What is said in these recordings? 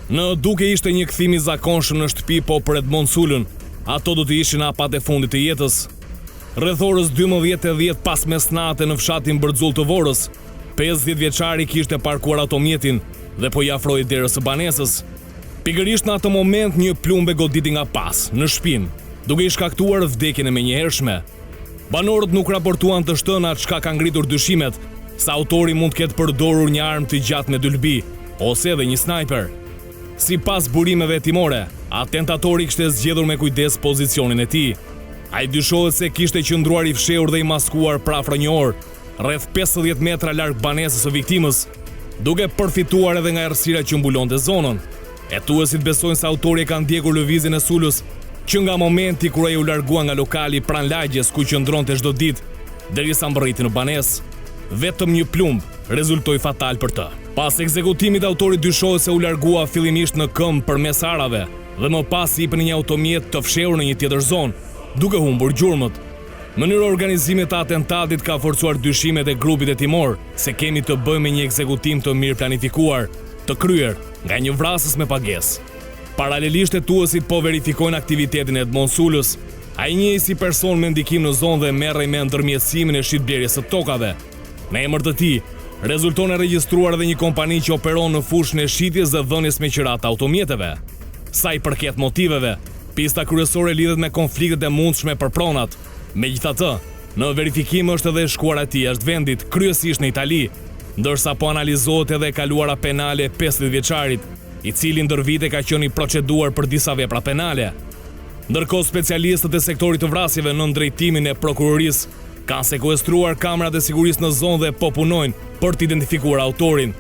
Në duke ishte një kthim i zakonshëm në shtëpi po për Edmond Sulën, ato do të ishin hapat e fundit të jetës. Rreth orës 12:10 pas mesnate në fshatin Bërxull të Vorës, 50 vjeçari kishte parkuar automjetin dhe po i afroi derës së banesës. Pikërisht në atë moment një plumb e goditi nga pas në shtëpinë, duke i shkaktuar vdekjen e menjëhershme. Banorët nuk raportuan të shtënat çka ka ngritur dyshimet se autori mund të ketë përdorur një armë të gjatë me dylbi ose edhe një snajper. Sipas burimeve hetimore, atentatori kishte zgjedhur me kujdes pozicionin e tij. Ai dyshohet se kishte qëndruar i fshehur dhe i maskuar prafra një orë, rreth 50 metra larg banesës së viktimës, duke përfituar edhe nga errësira që mbulonte zonën. Hetuesit besojnë se autori e ka ndjekur lëvizjen e sulës që nga momenti kur ai u largua nga lokali pranë lagjes ku qëndronte çdo ditë, derisa mbërriti në banesë. Vetëm një plumb rezultoi fatal për të. Pas ekzekutimit, autori dyshohet se u largua fillimisht në këmbë përmes arave dhe më pas hipën një automjet të fshehur në një tjetër zonë, duke humbur gjurmët. Mënyra e organizimit të atentatit ka forcuar dyshimet e grupit hetimor se kemi të bëjmë me një ekzekutim të mirë planifikuar, të kryer nga një vrasës me pagesë. Paralelisht hetuesit po verifikojnë aktivitetin e Edmond Sulës. Ai njihej si person me ndikim në zonë dhe merrej me ndërmjetësimin e shitblerjes së tokave. Në emër të tij, rezulton e regjistruar edhe një kompani që operon në fushën e shitjes dhe dhënies me qira të automjeteve. Sa i përket motiveve, pista kryesore lidhet me konfliktet e mundshme për pronat. Megjithatë, në verifikim është edhe shkuara e tij jashtë vendit, kryesisht në Itali, ndërsa po analizohet edhe e kaluara penale e 50 vjeçarit, i cili ndër vite ka qenë i proceduar për disa vepra penale. Ndërkohë, specialistët e sektorit të vrasjeve në drejtimin e prokurorisë kanë sekuestruar kamerat e sigurisë në zonë dhe po punojnë për të identifikuar autorin,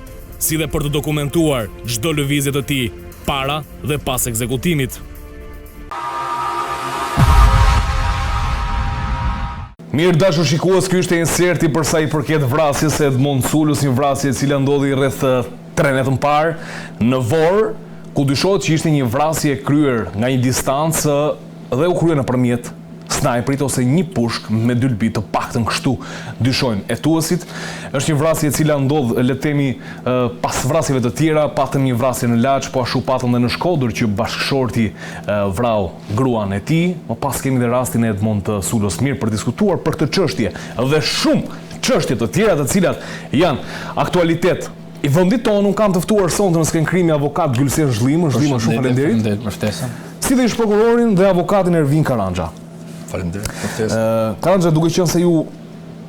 si dhe për të dokumentuar çdo lëvizje të tij para dhe pas ekzekutimit. Mirë dashur shikues, ky ishte inserti për sa i përket vrasjes së Edmond Sulës, një vrasje e cila ndodhi rreth 3 net më parë në Vorë, ku dyshohet që ishte një vrasje e kryer nga një distancë dhe u krye nëpërmjet snajperit ose një pushk me dylbi, të paktën kështu dyshojnë hetuesit. Është një vrasje e cila ndodh, le të themi, pas vrasjeve të tjera, patëm një vrasje në Laç, po ashtu patëm dhe në Shkodër që bashkëshorti vrau gruan e tij. Më pas kemi dhe rastin e Edmond Sulës. Mirë, për diskutuar për këtë çështje dhe shumë çështje të tjera të cilat janë aktualitet i vendit tonë, unë kam të ftuar sonte në skren krimi avokat Gylsen Zhlimë, shumë faleminderit. Si dhe ish prokurorin dhe avokatin Ervin Karanja. Faleminderit. Karanja, duke qenë se ju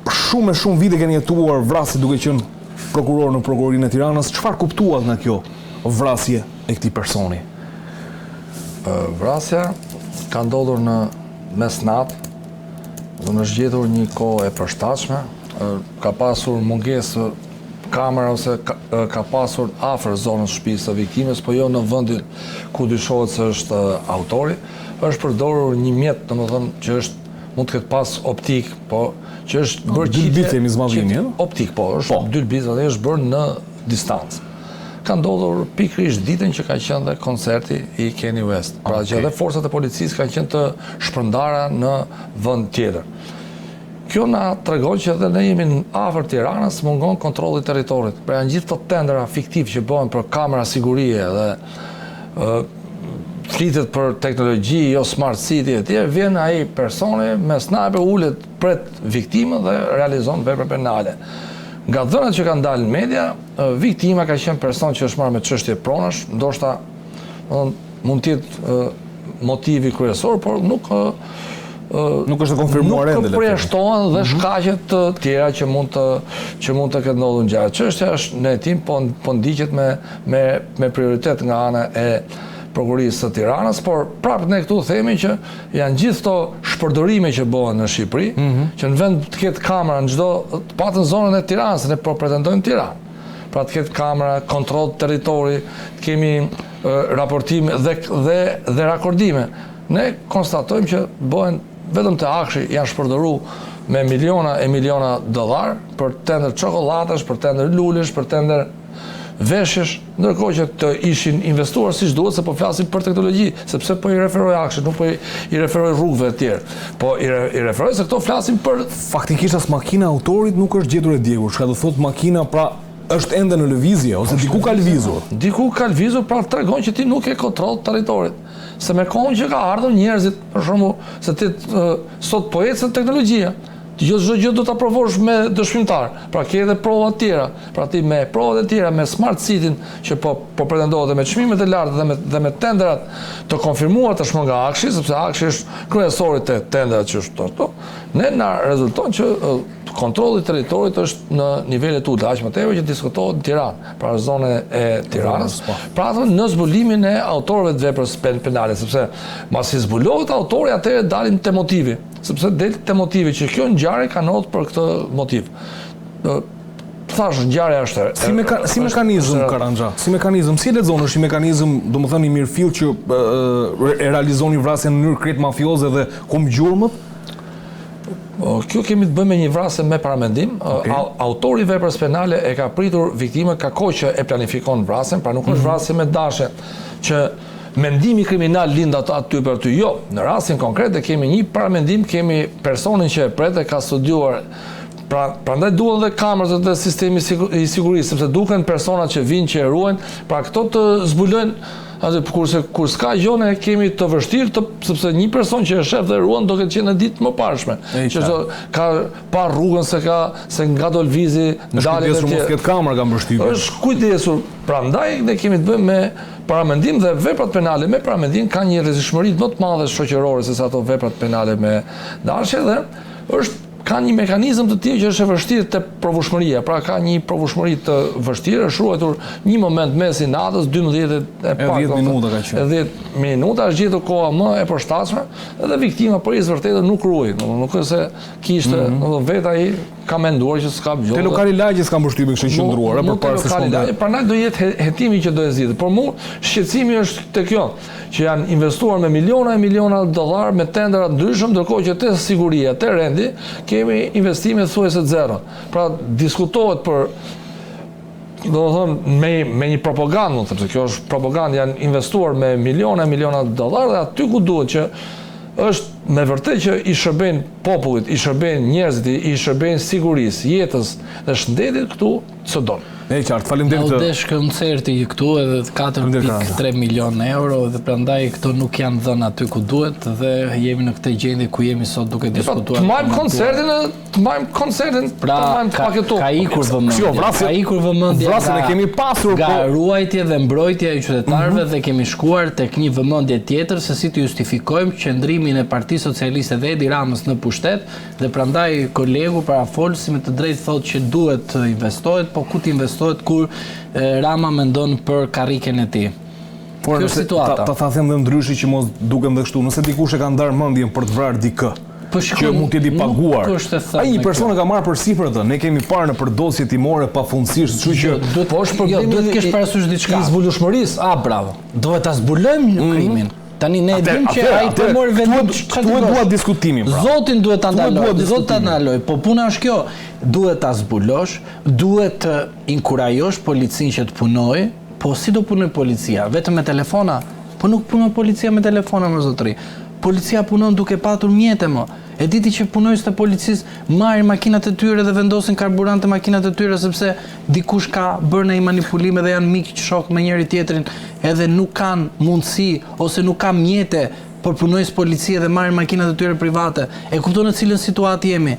shumë vite keni jetuar vrasje duke qenë prokuror në prokurorinë e Tiranës, çfarë kuptuat nga kjo vrasje e këtij personi? Vrasja ka ndodhur në mesnatë, dhe në zgjedhur një kohë e përshtatshme, ka pasur mungesë kamera ose ka pasur afër zonës shtëpisë së viktimës, po jo në vendin ku dyshohet se është autori. Është përdorur një mjet, domethënë që është mund të ketë pas optik, po që është bërë dylbitje optik, po, është dylbitje dhe është bërë në distancë. Ka ndodhur pikërisht ditën që ka qenë dhe koncerti i Kanye West. Pra që edhe forcat e policisë kanë qenë të shpërndara në vend tjetër. Kjo na tregon që edhe ne jemi afër Tiranës, mungon kontrolli i territorit. Pra janë gjithë këto tendera fiktiv që bëhen për kamera sigurie dhe flitet për teknologji, jo smart city e tjerë, vjen ai personi me snajper, ulet pret viktimën dhe realizon vepra penale. Nga dhënat që kanë dalë në media, viktima ka qenë person që është marrë me çështje pronash, ndoshta mund të jetë motivi kryesor, por nuk është e konfirmuar ende. Nuk përjashtohen dhe shkaqet të tjera që mund të ketë ndodhur ngjarje. Çështja është në hetim, po ndiqet me prioritet nga ana e prokurorisë së Tiranës, por prapë ne këtu themi që janë gjithë këto shpërdorime që bëhen në Shqipëri, që në vend të ketë kamera në çdo, patën zonën e Tiranës, ne po pretendojmë Tiranë. Pra të ketë kamera, kontroll territori, të kemi raportime dhe rakordime. Ne konstatojmë që bëhen vetëm të akshi janë shpërdoruar me miliona e miliona dollar për tender çokoladash, për tender lulesh, për tender veshjesh, ndërkohë që të ishin investuar siç duhet, se po flasim për teknologji, sepse po i referoj akshit, nuk po i referoj rrugëve të tjerë. Po i referoj se këto flasim për faktikisht as makina e autorit nuk është gjetur e djegur. Çka do thotë makina, pra është ende në lëvizje, ose diku ka lëvizur? Diku ka lëvizur, pra tregon që ti nuk e kontroll territorit. Se me kohën që ka ardhur njerëzit, për shembull, se ti sot po ecën teknologjia, çdo gjë do ta provosh me dëshmimtar. Pra ke edhe prova të tjera. Pra ti me provat e tjera, me Smart City që po pretendohet me çmimet e larta dhe me tenderat të konfirmuar tashmë nga Akshi, sepse Akshi është kryesori të tenderat që është ato, ne na rezulton që kontrolli i territorit është në nivele të ulta, aq më tepër që diskutohet në Tiranë, pra zonën e Tiranës. Pra në zbulimin e autorëve të veprës penale, sepse masi zbulohet autori, atëherë dalim te motivi, sepse del te motivi që kjo ngjarje ka ndodhur për këtë motiv. Thash ngjarja është si mekanizëm Karanxha, si mekanizëm, si lexon është i mekanizëm, domethënë i mirëfill që e realizoni vrasjen në mënyrë krejt mafioze dhe kum gjurmët? Kjo kemi të bëjmë me një vrasje me paramendim. Autori i veprës penale e ka pritur viktimën, ka kohë që e planifikon vrasjen, pra nuk është vrasje me dashe që mendimi kriminal lind aty për ty. Jo, në rastin konkret e kemi një paramendim, kemi personin që e pret e ka studiuar. Prandaj duhen dhe kamerat dhe sistemi i sigurisë, sepse duken persona që vinë që e ruajnë, pra këto të zbulojnë. Kur s'ka gjone kemi të vështirë, sepse një person që e shef dhe ruan do këtë qenë në ditë më parshme. Që ka pa rrugën se nga do lvizi, dalë dhe tjerë. Është kamera ka mbështypje. Është kujdesur. Prandaj ne kemi të bëjmë me paramendim dhe veprat penale me paramendim ka një rrezikshmëri më të madhe shoqërore se sa ato veprat penale me dashje dhe ka një mekanizëm të tillë që është e vështirë te provueshmëria, pra ka një provueshmëri të vështirë, është ruajtur një moment mes i natës, 10 minuta ka qenë. 10 minuta është gjetur koha më e përshtatshme dhe viktima për isë vërtetë nuk ruaj, nuk është se kishte, vetë ai ka menduar që s'ka gjë. Te lokali lagjes ka mbështypje kështu qendruar përpara se shkon. Prandaj do jetë hetimi që do e zgjidhet. Por mu shqetësimi është te kjo, që janë investuar me miliona e miliona dollar me tendera të ndryshëm, ndërkohë që te siguria, te rendi kemi investime thuajse zero. Pra diskutohet për me një propagandë, sepse kjo është propagandë, janë investuar me miliona e miliona dollar dhe aty ku duhet që është me vërtet që i shërben popullit, i shërben njerëzit, i shërben sigurisë, jetës dhe shëndetit këtu së donë. E qartë, faleminderit. Audesh koncerti këtu edhe 4.3 milion euro dhe prandaj këto nuk janë dhënë aty ku duhet dhe jemi në këtë gjendje ku jemi sot duke diskutuar. Të marrim koncertin, pra ka ikur vëmendje. Vrasjen e kemi pasur nga ruajtja dhe mbrojtja e qytetarëve dhe kemi shkuar tek një vëmendje tjetër se si të justifikojmë qëndrimin e Partisë Socialiste dhe Edi Ramës në pushtet dhe prandaj kolegu parafolsi me të drejtë thotë që duhet të investohet, po ku të investohet kur Rama mendon për karriken e tij. Por ta them dhe ndryshi që mos dukem dhe kështu, nëse dikush e ka ndarë mendjen për të vrarë dikë, që mund të jetë i paguar. Ai një person e ka marrë përsipër atë. Ne kemi parë në përdosje timore pafundësisht, kështu që po është problemi. Duhet të kesh parasysh diçka. I zbulueshmërisë. Bravo. Duhet ta zbulojmë krimin. Tani ne e dim që ai po mori vendim çfarë dua diskutimin. Zotin duhet ta ndaloj, Zoti ta ndaloj, po puna është kjo, duhet ta zbulosh, duhet të inkurajosh policinë që të punojë, po si do punoj policia? Vetëm me telefona? Po nuk punon policia me telefona më zotëri. Policia punon duke patur mjete më. E diti që punojës të policisë marrin makinat e tyre dhe vendosin karburant të makinat e tyre sepse dikush ka bërë një manipulime dhe janë miq shok me njëri tjetrin edhe nuk kanë mundësi ose nuk kanë mjete për punojës policie dhe marrin makinat e tyre private. E kupton në cilën situatë jemi?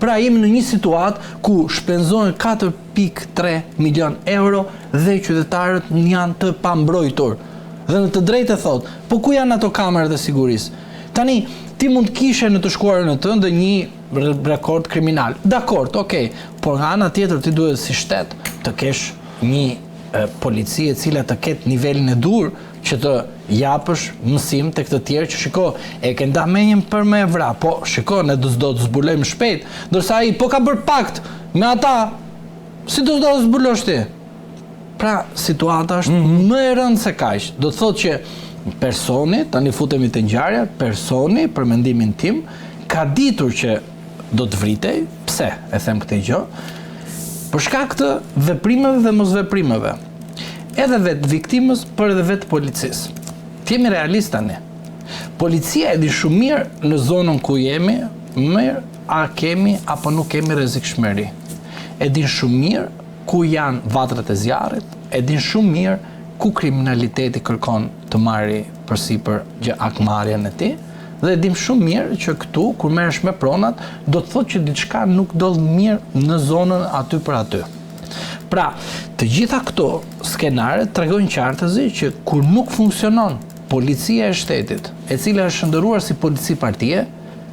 Pra jemi në një situatë ku shpenzohen 4.3 milion euro dhe qytetarët janë të pambrojtur. Dhe në të drejtë thot, po ku janë ato kamerat e sigurisë? Tani, ti mund kishe në të shkuarën e tënde një rekord kriminal. Dakord, okej, por nga ana tjetër ti duhet si shtet të kesh një policie e cila të ketë nivelin e dur që të japësh mësim të këtë tjerë që shiko, e ke nda menjën për me vra, po shiko, ne do të zbulojmë shpejt, ndërsa ai po ka bërë pakt me ata, si do të zbulosh ti? Pra, situata është më e rëndë se kaq. Do të thotë që personi, tani futemi te ngjarja, personi, për mendimin tim, ka ditur që do të vritej. Pse e them këtë gjë? Për shkak të veprimeve dhe mosveprimeve. Edhe vetë viktimës, por edhe vetë policisë. Të jemi realist tani. Policia e di shumë mirë në zonën ku jemi, mirë a kemi apo nuk kemi rrezikshmëri. E din shumë mirë ku janë vatrat e zjarrit, e din shumë mirë ku kriminaliteti kërkon të marri përsipër akmarrjen e tij, dhe e dim shumë mirë që këtu, kur merresh me pronat, do të thotë që diçka nuk ndodh mirë në zonën aty për aty. Pra, të gjitha këto skenare tregojnë qartëzi që kur nuk funksionon policia e shtetit, e cila është shndërruar si polici partie,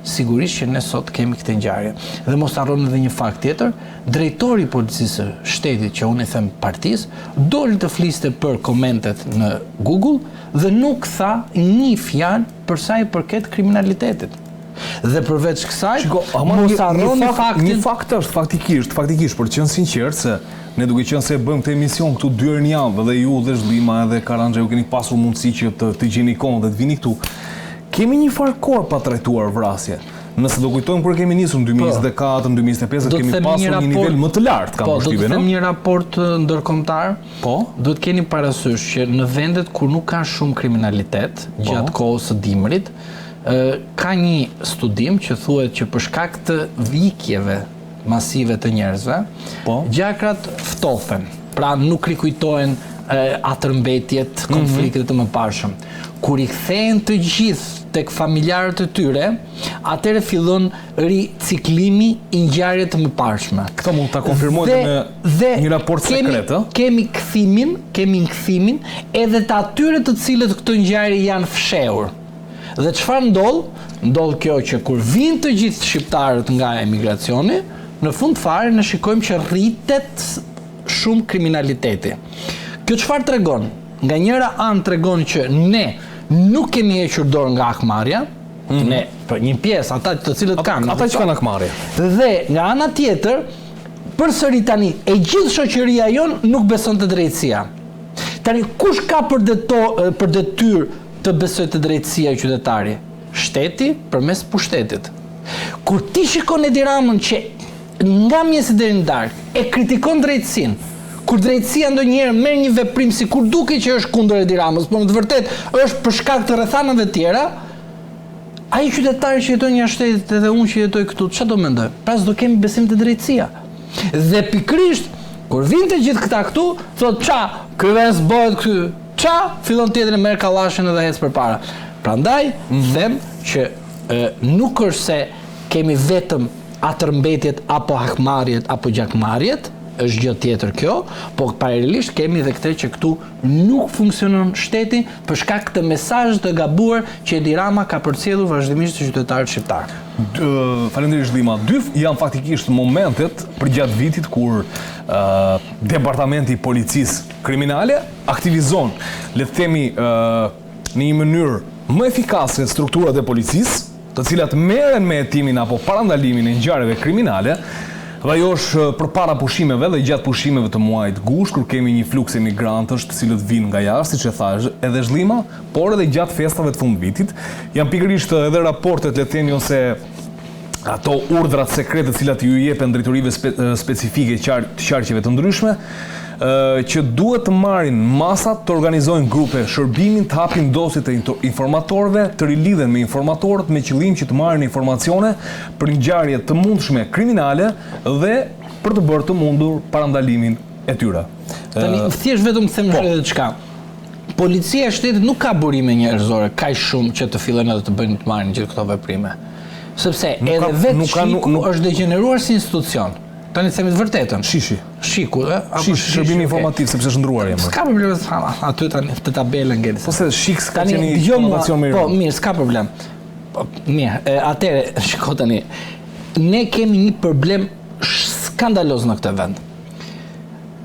sigurisht që ne sot kemi këtë ngjarje. Dhe mos harroni edhe një fakt tjetër, drejtori i policisë së shtetit, që unë i them partisë, doli të fliste për komentet në Google dhe nuk tha një fjalë për sa i përket kriminalitetit. Dhe përveç kësaj, mos harroni faktin. Një fakt është faktikisht, për të qenë sinqert se ne duke qenë se bëjmë këtë emision këtu 2 herë në javë, dhe ju dhe Zhlima edhe Karanxha ju keni pasur mundësi që të gjeni kohën dhe të vini këtu. Kemi një farë kohë pa trajtuar vrasje. Nëse do kujtojmë kur kemi nisur në 2024, në 2025, kemi pasur një nivel më të lartë, kam përshtypjen, do të them një raport ndërkombëtar. Do të keni parasysh që në vendet kur nuk ka shumë kriminalitet gjatë kohës së dimrit, ka një studim që thuhet që për shkak të vdekjeve masive të njerëzve, gjakrat ftofën. Pra nuk rikujtohen atërmbetjet, konfliktet të mëparshëm. Kur i kthehen të gjithë tek familjarët e tyre, atëherë fillon riciklimi i ngjarjeve të mëparshme. Këtë mund ta konfirmojmë me një raport sekret, ë? Kemi kthimin edhe të atyre të cilët këto ngjarje janë fshehur. Dhe çfarë ndodh? Ndodh kjo që kur vinë të gjithë shqiptarët nga emigracioni, në fund fare ne shikojmë që rritet shumë kriminaliteti. Kjo çfarë tregon? Nga njëra anë tregon që ne nuk kemi hequr dorë nga akmarrja, ne, për një pjesë, ata të cilët kanë. Ata që kanë akmarrje. Dhe nga ana tjetër, përsëri tani, e gjithë shoqëria jon nuk beson te drejtësia. Tani kush ka për detyrë të besojë te drejtësia e qytetari? Shteti përmes pushtetit. Kur ti shikon Edi Ramën që nga mjesi deri në darkë e kritikon drejtësinë, kur drejtësia ndonjëherë merr një veprim sikur duket që është kundër Edi Ramës, por në të vërtetë është për shkak të rrethanave të tjera, ai qytetari që jeton jashtë shtetit edhe unë që jetoj këtu, çfarë do mendoj? Pra s'do kemi besim te drejtësia. Dhe pikërisht kur vinë të gjithë këta këtu, thotë ça, ky vend s'bëhet këtu. Ça, fillon tjetri merr kallashin edhe ec përpara. Prandaj them që nuk është se kemi vetëm atërmbetjet apo akmarrjet apo gjakmarrjet, është gjë tjetër kjo, po paralelisht kemi edhe këtë që këtu nuk funksionon shteti për shkak të mesazhit të gabuar që Edi Rama ka përcjellur vazhdimisht të qytetarët shqiptar. Faleminderit Zhlima. Dy janë faktikisht momentet përgjatë vitit kur Departamenti i Policisë Kriminale aktivizon, le të themi, në një mënyrë më efikase strukturat e policisë, të cilat merren me hetimin apo parandalimin e ngjarjeve kriminale. Dhe ajo është përpara pushimeve dhe gjatë pushimeve të muajit gusht, kur kemi një fluks emigrantësh të cilët vinë nga jashtë, siç e thash, edhe Zhlima, por edhe gjatë festave të fundvitit. Janë pikërisht edhe raportet, le të themi, ose ato urdhrat sekrete të cilat ju jepen drejtorive specifike të qarqeve të ndryshme, që duhet të marrin masat, të organizojnë grupe shërbimin, të hapin dosjet e informatorëve, të rilidhen me informatorët me qëllim që të marrin informacione për ngjarje të mundshme kriminale dhe për të bërë të mundur parandalimin e tyre. Tani thjesht vetëm them edhe diçka. Policia e shtetit nuk ka burime njerëzore kaq shumë që të fillojnë edhe të bëjnë të marrin gjithë këto veprime. Sepse edhe vetë Shiku është degeneruar si institucion. Tani themi të vërtetën. Shiku, shërbimi informativ sepse është ndruar emri. S'ka problem aty tani te tabela ngeli. Po se Shik ka qenë informacion më i. Po mirë, s'ka problem. Mirë, atëre shiko tani. Ne kemi një problem skandaloz në këtë vend.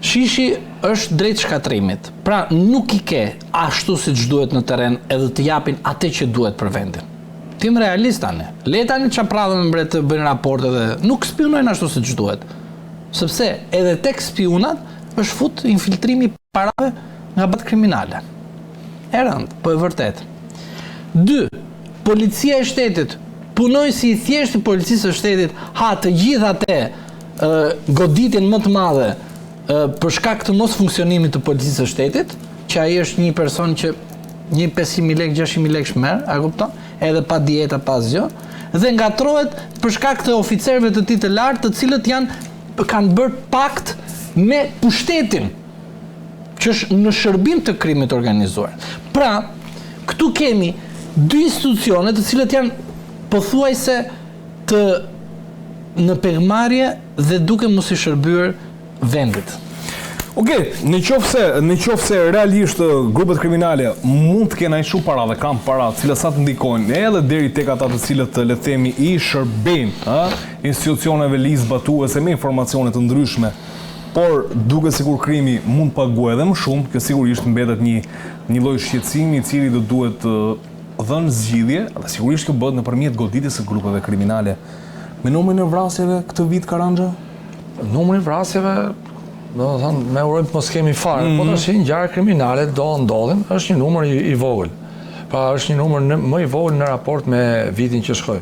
Shishi është drejt shkatrimit. Pra nuk i ke ashtu siç duhet në terren edhe të japin atë që duhet për vendin. Tim realist tani. Le tani çapradhën mbret të bëjnë raporte dhe nuk spionojnë ashtu siç duhet. Sepse edhe tek spionat është fut infiltrimi parave nga bat kriminale. E rënd, po e vërtet. 2. Policia e shtetit punoj si i thjeshtë i policisë së shtetit, ha të gjithë atë goditjen më të madhe për shkak të mos funksionimit të policisë së shtetit, që ai është një person që një 500.000 lekë, 600.000 lekë shmerr, a kupton? Edhe pa dieta, pa asgjë, dhe ngatrohet për shkak të oficerëve të tij të lartë, të cilët kanë bërë pakt me pushtetin që është në shërbim të krimit organizuar. Pra, këtu kemi dy institucione të cilët janë pothuajse të në pegmarrje dhe duke mos i shërbyer vendit. Okej, në qoftë se realisht grupet kriminale mund të kenë aq shumë para dhe kanë para, të cilat sa të ndikojnë edhe deri tek ata të cilët le të themi i shërbejnë institucioneve lizbatuese me informacione të ndryshme, por duke sikur krimi mund paguajë edhe më shumë, kjo sigurisht mbetet një lloj shqetësimi i cili do duhet dhënë zgjidhje, dhe sigurisht kjo bëhet nëpërmjet goditjes së grupeve kriminale. Me numrin e vrasjeve këtë vit Karandxha? Numri i vrasjeve, do të thonë, me urojmë mos kemi fare, po tash ngjarje kriminale do ndodhin, është një numër i vogël. Pra është një numër më i vogël në raport me vitin që shkoi.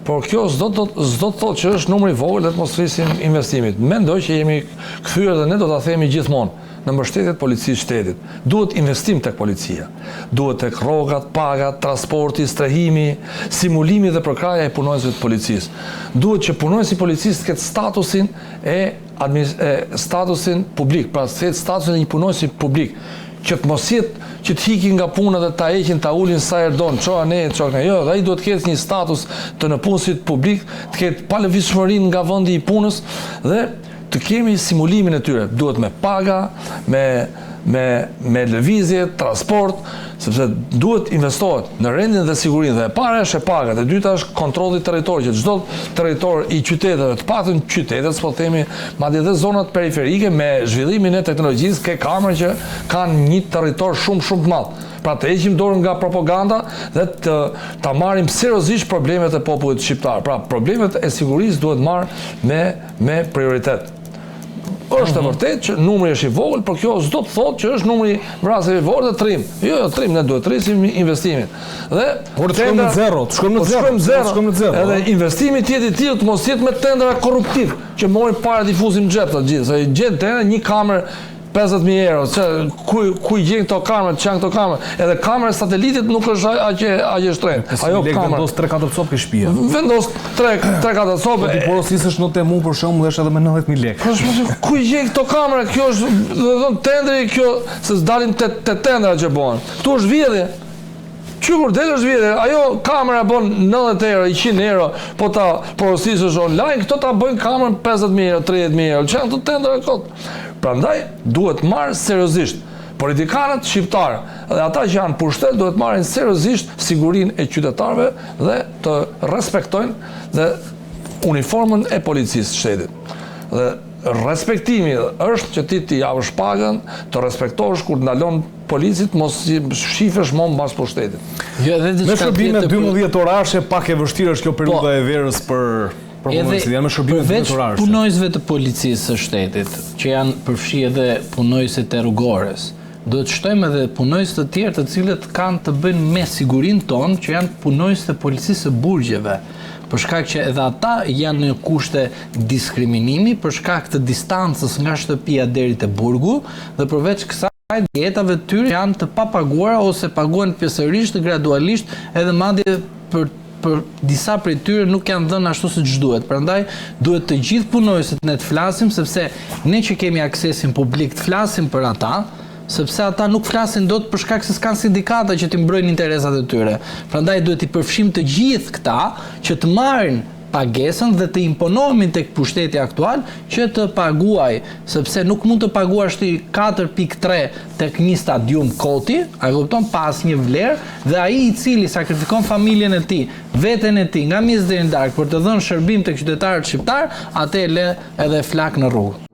Por kjo s'do të thotë që është numër i vogël dhe të mos rrisim investimit. Mendoj që jemi kthyer dhe ne do ta themi gjithmonë në mbështetjet policisë shtetit. Duhet investim tek policia. Duhet tek rrogat, pagat, transporti, strehimi, simulimi dhe përkraja e punonjësve të policisë. Duhet që punonjësi i policisë të ketë statusin publik, pra të ketë statusin e një punonjësi publik, që të mos jetë që të hikin nga puna dhe ta heqin, ta ulin sa erdon, çoa ne, çoa ne. Jo, dhe ai duhet të ketë një status të nëpunësit publik, të ketë palëvizshmërinë nga vendi i punës dhe të kemi simulimin e tyre. Duhet me paga, me lëvizje, transport, sepse duhet investohet në rendin dhe sigurinë, dhe e para është e paga, e dyta është kontrolli territor, që çdo territor i qyteteve, të paktën qytetet, s'po themi, madje edhe zonat periferike me zhvillimin e teknologjisë, ke kamera që kanë një territor shumë të madh. Pra të heqim dorën nga propaganda dhe ta marrim seriozisht problemet e popullit shqiptar. Pra problemet e sigurisë duhet marrë me prioritet. Është e vërtet që numri është i vogël, por kjo s'do të thotë që është numri vrasjeve i vogël dhe trim. Jo, trim, ne duhet të rrisim investimin. Dhe por të shkojmë në zero. Edhe investimi të jetë i tillë të mos jetë me tendera korruptiv, që morrin para difuzim në xhep të gjithë. Se gjen tendera një kamerë 50.000 euro, ku i gjen këto kamerë, që janë këto kamerë, edhe kamera satelitit nuk është aqe shtrenjtë. Ajo kamera vendos 3-4 copë ke shtëpia. Vendos 3-4 copë. Ti porosisësh në Temu për shembull është edhe me 90.000 lekë. Ku i gjen këto kamera? Kjo është, do të thonë, tendri kjo se s'dalin te tendra që bëhen. Ktu është vjedhje. Kur del është vjedhje, ajo kamera bën 90 euro, 100 euro, po ta porosisësh online, këto ta bëjnë kamerën 50.000 euro, 30.000 euro. Çan këto tendra kot. Prandaj duhet marrë seriozisht politikanët shqiptarë dhe ata që janë pushtet duhet marrin seriozisht sigurinë e qytetarëve dhe të respektojnë dhe uniformën e policisë shtetit. Dhe respektimi është që ti t'i japësh pagën, të respektosh kur ndalon policit, mos shifesh më mbas pushtetit. Me shërbime 12 orare pak e vështirë është kjo periudha e verës për përveç punojësve të policisë së shtetit, që janë përfshi edhe punojësit e rrugores, do të shtojmë edhe punojës të tjerë të cilët kanë të bëjnë me sigurinë tonë, që janë punojës të policisë së burgjeve, për shkak që edhe ata janë në kushte diskriminimi, për shkak të distancës nga shtëpia deri te burgu, dhe përveç kësaj dietave të tyre janë të papaguara ose paguhen pjesërisht, gradualisht, edhe madje për disa prej tyre nuk janë dhënë ashtu siç duhet. Prandaj duhet të gjithë punojësit ne të flasim, sepse ne që kemi aksesin publik të flasim për ata, sepse ata nuk flasin dot për shkak se s'kan sindikata që t'i mbrojnë interesat e tyre. Prandaj duhet i përfshim të gjithë këta që të marrin pagesën dhe të imponohemi tek pushteti aktual që të paguaj, sepse nuk mund të paguash ti 4.3 tek një stadium koti, a kupton, pas një vlerë, dhe ai i cili sakrifikon familjen e tij, veten e tij nga mes deri në darkë për të dhënë shërbim tek qytetarët shqiptar, atë le edhe flak në rrugë.